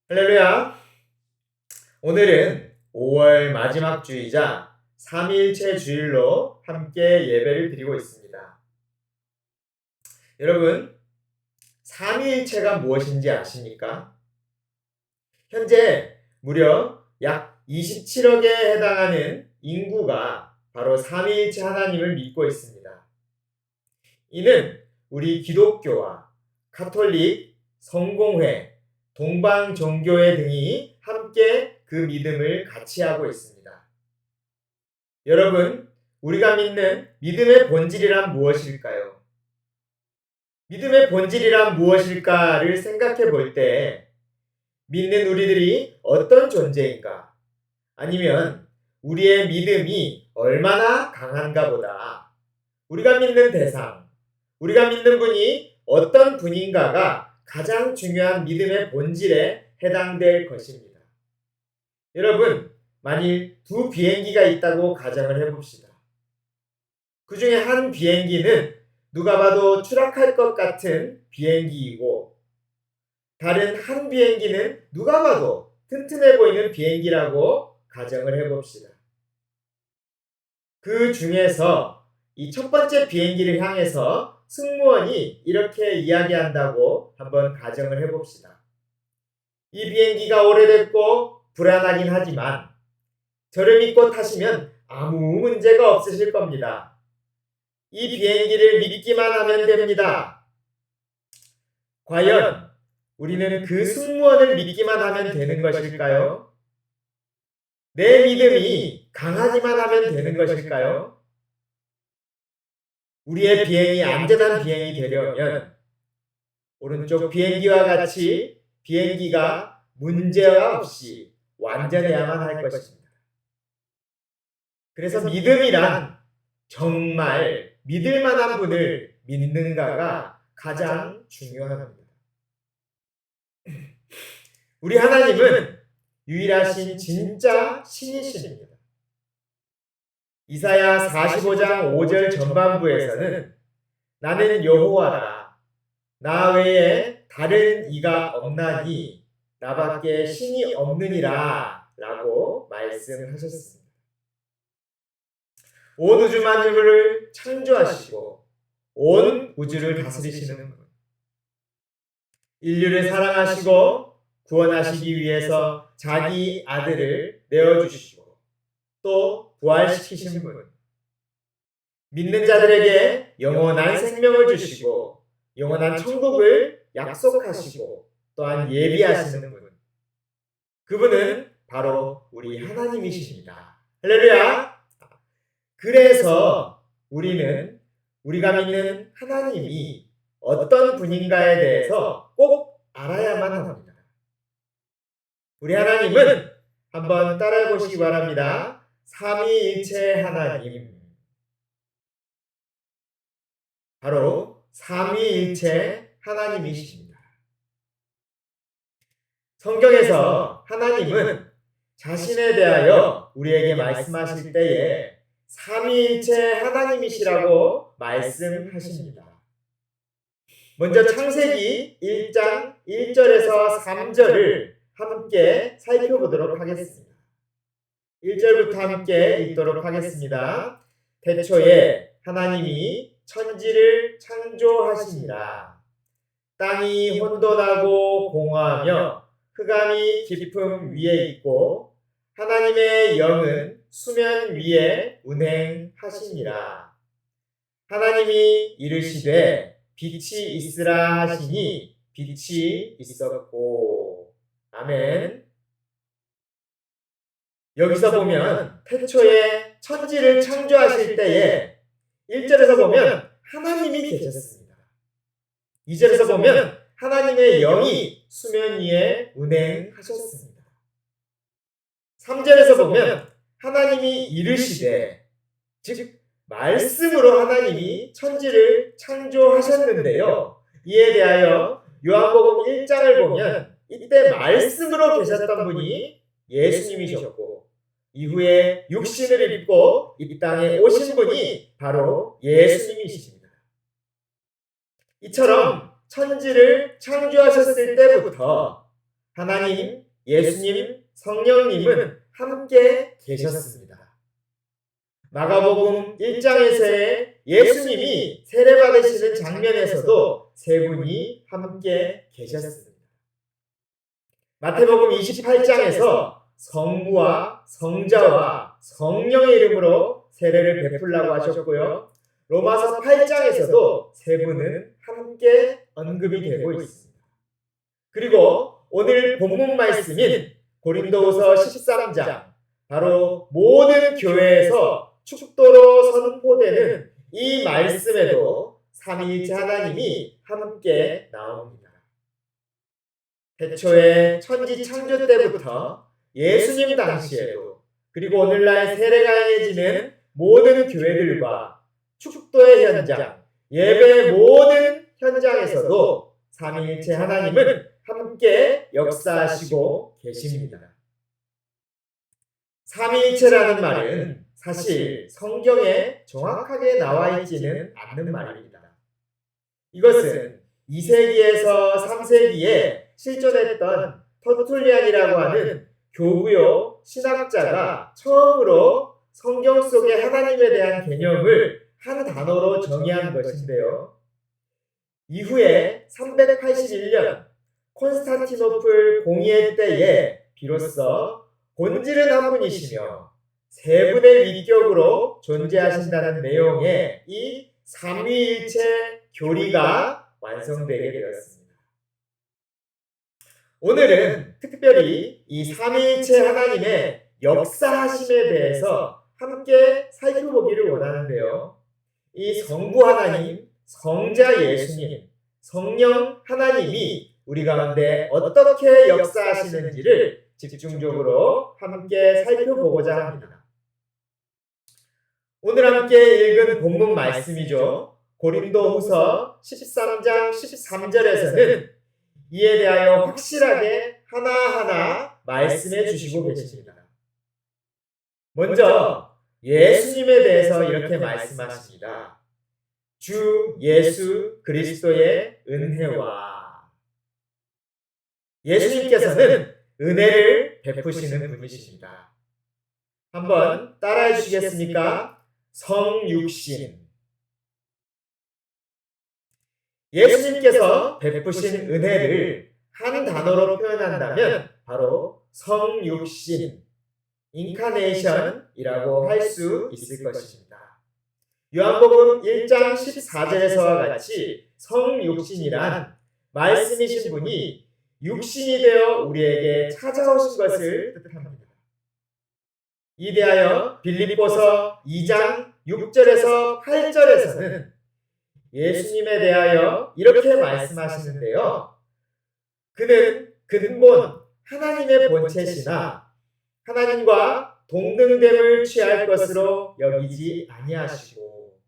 할렐루야! 오늘은 5월 마지막 주이자 삼위일체 주일로 함께 예배를 드리고 있습니다. 여러분, 삼위일체가 무엇인지 아십니까? 현재 무려 약 27억에 해당하는 인구가 바로 삼위일체 하나님을 믿고 있습니다. 이는 우리 기독교와 가톨릭, 성공회, 동방종교회 등이 함께 그 믿음을 같이 하고 있습니다. 여러분, 우리가 믿는 믿음의 본질이란 무엇일까요? 믿음의 본질이란 무엇일까를 생각해 볼 때 믿는 우리들이 어떤 존재인가? 아니면 우리의 믿음이 얼마나 강한가 보다 우리가 믿는 대상, 우리가 믿는 분이 어떤 분인가가 가장 중요한 믿음의 본질에 해당될 것입니다. 여러분, 만일 두 비행기가 있다고 가정을 해봅시다. 그 중에 한 비행기는 누가 봐도 추락할 것 같은 비행기이고 다른 한 비행기는 누가 봐도 튼튼해 보이는 비행기라고 가정을 해봅시다. 그 중에서 이 첫 번째 비행기를 향해서 승무원이 이렇게 이야기한다고 한번 가정을 해봅시다. 이 비행기가 오래됐고 불안하긴 하지만 저를 믿고 타시면 아무 문제가 없으실 겁니다. 이 비행기를 믿기만 하면 됩니다. 과연 우리는 그 승무원을 믿기만 하면 되는 것일까요? 내 믿음이 강하기만 하면 되는 것일까요? 우리의 비행이 안전한 비행이 되려면 오른쪽 비행기와 같이 비행기가 문제와 없이 완전해야만 할 것입니다. 그래서 믿음이란 정말 믿을 만한 분을 믿는가가 가장 중요합니다. 우리 하나님은 유일하신 진짜 신이십니다. 이사야 45장 5절 전반부에서는 나는 여호와라 나 외에 다른 이가 없나니 나밖에 신이 없느니라 라고 말씀하셨습니다. 온 우주 만물을 창조하시고 온 우주를 다스리시는 분, 인류를 사랑하시고 구원하시기 위해서 자기 아들을 내어주시고 또 부활시키신 분, 믿는 자들에게 영원한 생명을 주시고 영원한 천국을 약속하시고 또한 예비하시는 분, 그분은 바로 우리 하나님이십니다. 할렐루야! 그래서 우리는 우리가 믿는 하나님이 어떤 분인가에 대해서 꼭 알아야만 합니다. 우리 하나님은 한번 따라해 보시기 바랍니다. 삼위일체 하나님. 바로 삼위일체 하나님이십니다. 성경에서 하나님은 자신에 대하여 우리에게 말씀하실 때에 삼위일체 하나님이시라고 말씀하십니다. 먼저 창세기 1장 1절에서 3절을 함께 살펴보도록 하겠습니다. 1절부터 함께 읽도록 하겠습니다. 태초에 하나님이 천지를 창조하시니라. 땅이 혼돈하고 공허하며 흑암이 깊음 위에 있고 하나님의 영은 수면 위에 운행하시니라. 하나님이 이르시되 빛이 있으라 하시니 빛이 있었고. 아멘. 여기서 보면 태초에 천지를 창조하실 때에 1절에서 보면 하나님이 계셨습니다. 2절에서 보면 하나님의 영이 수면 위에 운행하셨습니다. 3절에서 보면 하나님이 이르시되, 즉 말씀으로 하나님이 천지를 창조하셨는데요. 이에 대하여 요한복음 1장을 보면 이때 말씀으로 계셨던 분이 예수님이셨고 이후에 육신을 입고 이 땅에 오신 분이 바로 예수님이십니다. 이처럼 천지를 창조하셨을 때부터 하나님, 예수님, 성령님은 함께 계셨습니다. 마가복음 1장에서의 예수님이 세례받으시는 장면에서도 세 분이 함께 계셨습니다. 마태복음 28장에서 성부와 성자와 성령의 이름으로 세례를 베풀라고 하셨고요. 로마서 8장에서도 세 분은 함께 언급이 되고 있습니다. 그리고 오늘 본문 말씀인 고린도후서 13장, 바로 모든 교회에서 축도로 선포되는 이 말씀에도 삼위일체 하나님이 함께 나옵니다. 태초에 천지 창조 때부터 예수님 당시에도, 그리고 오늘날 세례가 행해지는 모든 교회들과 축도의 현장, 예배의 모든 현장에서도 삼위일체 하나님은 함께 역사하시고 계십니다. 삼위일체라는 말은 사실 성경에 정확하게 나와 있지는 않는 말입니다. 이것은 2세기에서 3세기에 실존했던 터툴리안이라고 하는 교부요 신학자가 처음으로 성경 속의 하나님에 대한 개념을 한 단어로 정의한 것인데요. 이후에 381년 콘스탄티노플 공의회 때에 비로소 본질은 한 분이시며 세 분의 위격으로 존재하신다는 내용의 이 삼위일체 교리가 완성되게 되었습니다. 오늘은 특별히 이 삼위일체 하나님의 역사하심에 대해서 함께 살펴보기를 원하는데요. 이 성부 하나님, 성자 예수님, 성령 하나님이 우리 가운데 어떻게 역사하시는지를 집중적으로 함께 살펴보고자 합니다. 오늘 함께 읽은 본문 말씀이죠. 고린도후서 13장 13절에서는 이에 대하여 확실하게 하나하나 말씀해 주시고 계십니다. 먼저 예수님에 대해서 이렇게 말씀하십니다. 주 예수 그리스도의 은혜와, 예수님께서는 은혜를 베푸시는 분이십니다. 한번 따라해 주시겠습니까? 성육신. 예수님께서 베푸신 은혜를 한 단어로 표현한다면 바로 성육신, 인카네이션이라고 할 수 있을 것입니다. 요한복음 1장 14절에서와 같이 성육신이란 말씀이신 분이 육신이 되어 우리에게 찾아오신 것을 뜻합니다. 이대하여 빌립보서 2장 6절에서 8절에서는 예수님에 대하여 이렇게 말씀하시는데요. 그는 근본 하나님의 본체시나 하나님과 동등됨을 취할 것으로 여기지 아니하시고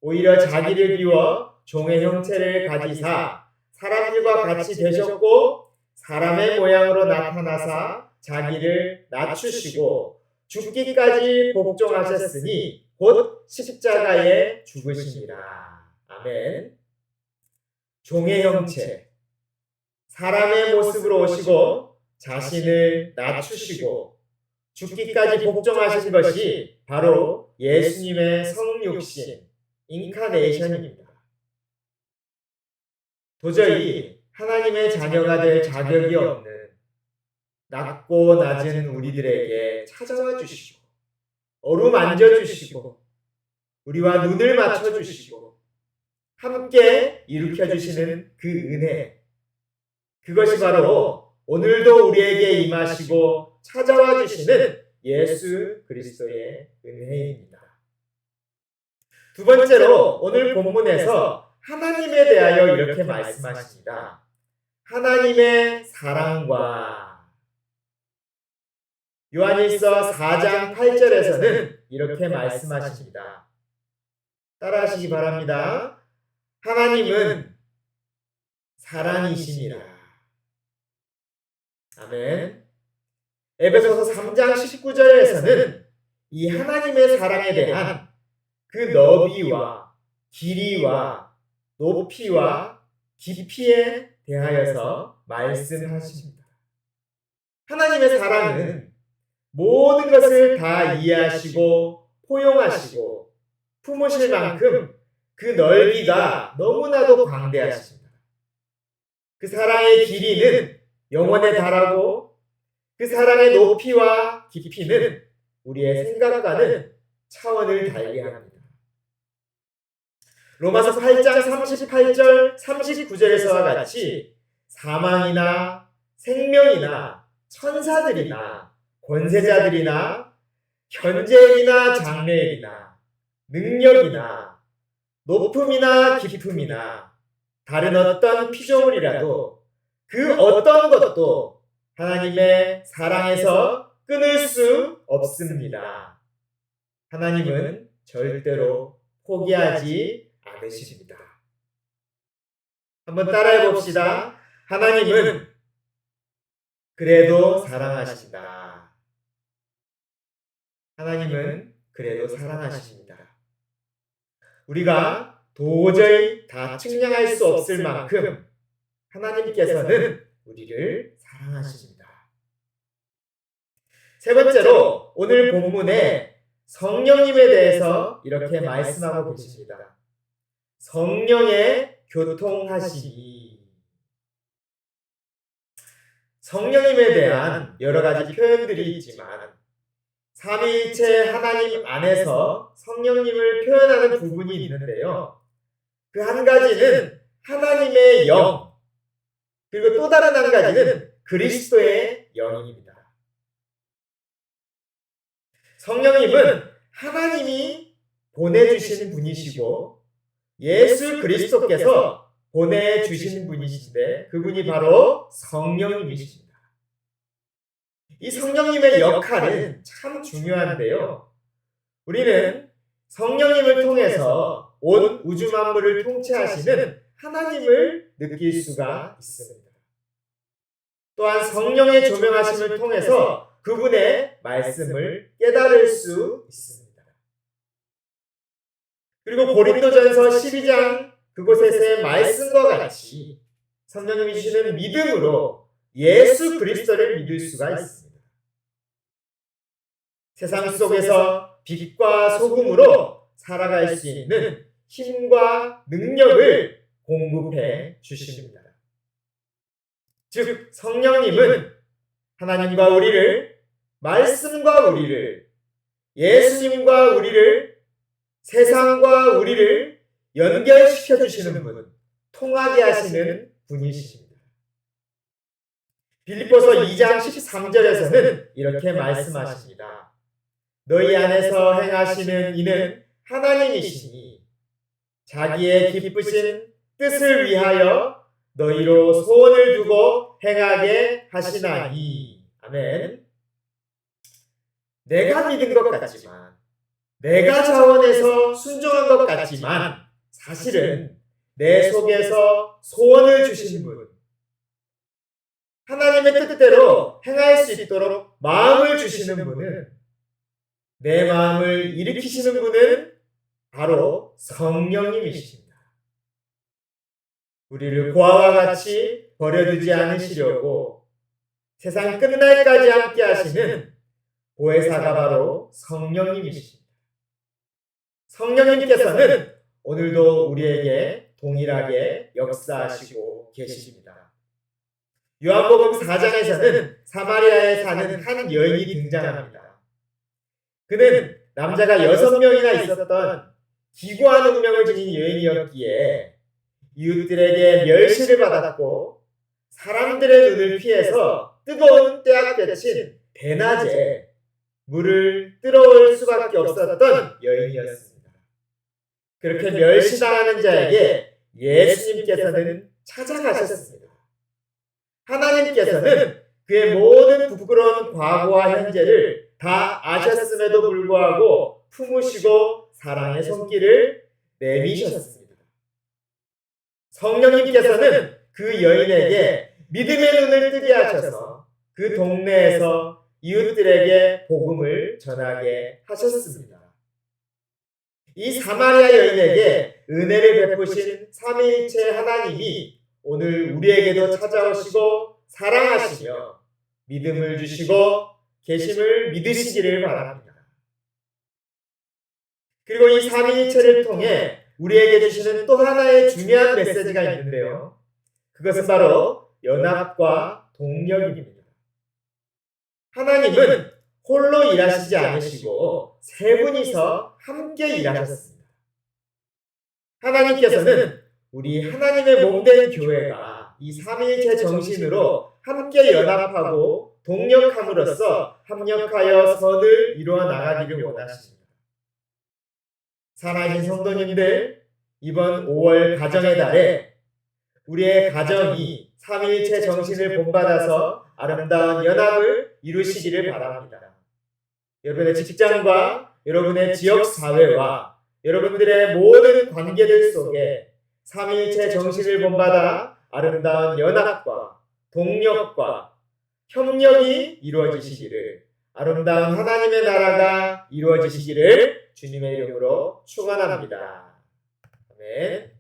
오히려 자기를 비워 종의 형체를 가지사 사람들과 같이 되셨고 사람의 모양으로 나타나사 자기를 낮추시고 죽기까지 복종하셨으니 곧 십자가에 죽으시니라. 아멘. 종의 형체, 사람의 모습으로 오시고 자신을 낮추시고 죽기까지 복종하신 것이 바로 예수님의 성육신, 인카네이션입니다. 도저히 하나님의 자녀가 될 자격이 없는 낮고 낮은 우리들에게 찾아와 주시고 어루만져 주시고 우리와 눈을 맞춰 주시고 함께 일으켜 주시는 그 은혜, 그것이 바로 오늘도 우리에게 임하시고 찾아와 주시는 예수 그리스도의 은혜입니다. 두 번째로 오늘 본문에서 하나님에 대하여 이렇게 말씀하십니다. 하나님의 사랑과, 요한일서 4장 8절에서는 이렇게 말씀하십니다. 따라하시기 바랍니다. 하나님은 사랑이시니라. 아멘. 에베소서 3장 19절에서는 이 하나님의 사랑에 대한 그 너비와 길이와 높이와 깊이에 대하여서 말씀하십니다. 하나님의 사랑은 모든 것을 다 이해하시고 포용하시고 품으실 만큼 그 넓이가 너무나도 광대하십니다. 그 사랑의 길이는 영원에 달하고 그 사랑의 높이와 깊이는 우리의 생각과는 차원을 달리 합니다. 로마서 8장 38절 39절에서와 같이 사망이나 생명이나 천사들이나 권세자들이나 현재이나 장래이나 능력이나 높음이나 깊음이나 다른 어떤 피조물이라도 그 어떤 것도 하나님의 사랑에서 끊을 수 없습니다. 하나님은 절대로 포기하지 않으십니다. 한번 따라해 봅시다. 하나님은 그래도 사랑하신다. 하나님은 그래도 사랑하십니다. 우리가 도저히 다 측량할 수 없을 만큼 하나님께서는 우리를 사랑하십니다. 세 번째로 오늘 본문에 성령님에 대해서 이렇게 말씀하고 계십니다. 성령의 교통하심이. 성령님에 대한 여러 가지 표현들이 있지만 삼위일체 하나님 안에서 성령님을 표현하는 부분이 있는데요. 그 한 가지는 하나님의 영, 그리고 또 다른 한 가지는 그리스도의 영입니다. 성령님은 하나님이 보내주신 분이시고 예수 그리스도께서 보내주신 분이신데 그분이 바로 성령님이십니다. 이 성령님의 역할은 참 중요한데요. 우리는 성령님을 통해서 온 우주 만물을 통치하시는 하나님을 느낄 수가 있습니다. 또한 성령의 조명하심을 통해서 그분의 말씀을 깨달을 수 있습니다. 그리고 고린도전서 12장 그곳에서의 말씀과 같이 성령님이 주시는 믿음으로 예수 그리스도를 믿을 수가 있습니다. 세상 속에서 빛과 소금으로 살아갈 수 있는 힘과 능력을 공급해 주십니다. 즉 성령님은 하나님과 우리를, 말씀과 우리를, 예수님과 우리를, 세상과 우리를 연결시켜 주시는 분, 통하게 하시는 분이십니다. 빌립보서 2장 13절에서는 이렇게 말씀하십니다. 너희 안에서 행하시는 이는 하나님이시니 자기의 기쁘신 뜻을 위하여 너희로 소원을 두고 행하게 하시나니. 아멘. 내가 믿은 것 같지만, 내가 자원해서 순종한 것 같지만 사실은 내 속에서 소원을 주시는 분, 하나님의 뜻대로 행할 수 있도록 마음을 주시는 분은, 내 마음을 일으키시는 분은 바로 성령님이십니다. 우리를 고아와 같이 버려두지 않으시려고 세상 끝날까지 함께 하시는 보혜사가 바로 성령님이십니다. 성령님께서는 오늘도 우리에게 동일하게 역사하시고 계십니다. 요한복음 4장에서는 사마리아에 사는 한 여인이 등장합니다. 그는 남자가 6명이나 있었던 기구한 운명을 지닌 여인이었기에 이웃들에게 멸시를 받았고 사람들의 눈을 피해서 뜨거운 때학볕인 대낮에 물을 들어올 수밖에 없었던 여인이었습니다. 그렇게 멸시당하는 자에게 예수님께서는 찾아가셨습니다. 하나님께서는 그의 모든 부끄러운 과거와 현재를 다 아셨음에도 불구하고 품으시고 사랑의 손길을 내미셨습니다. 성령님께서는 그 여인에게 믿음의 눈을 뜨게 하셔서 그 동네에서 이웃들에게 복음을 전하게 하셨습니다. 이 사마리아 여인에게 은혜를 베푸신 삼위일체 하나님이 오늘 우리에게도 찾아오시고 사랑하시며 믿음을 주시고 계심을 믿으시기를 바랍니다. 그리고 이 삼위일체를 통해 우리에게 주시는 또 하나의 중요한 메시지가 있는데요. 그것은 바로 연합과 동력입니다. 하나님은 홀로 일하시지 않으시고 세 분이서 함께 일하셨습니다. 하나님께서는 우리 하나님의 몸된 교회가 이 삼위일체 정신으로 함께 연합하고 동력함으로써 합력하여 선을 이루어 나가기를 원하십니다. 사랑하는 성도님들, 이번 5월 가정의 달에 우리의 가정이 삼위일체 정신을 본받아서 아름다운 연합을 이루시기를 바랍니다. 여러분의 직장과 여러분의 지역사회와 여러분들의 모든 관계들 속에 삼위일체 정신을 본받아 아름다운 연합과 동력과 협력이 이루어지시기를, 아름다운 하나님의 나라가 이루어지시기를 주님의 이름으로 축원합니다. 아멘.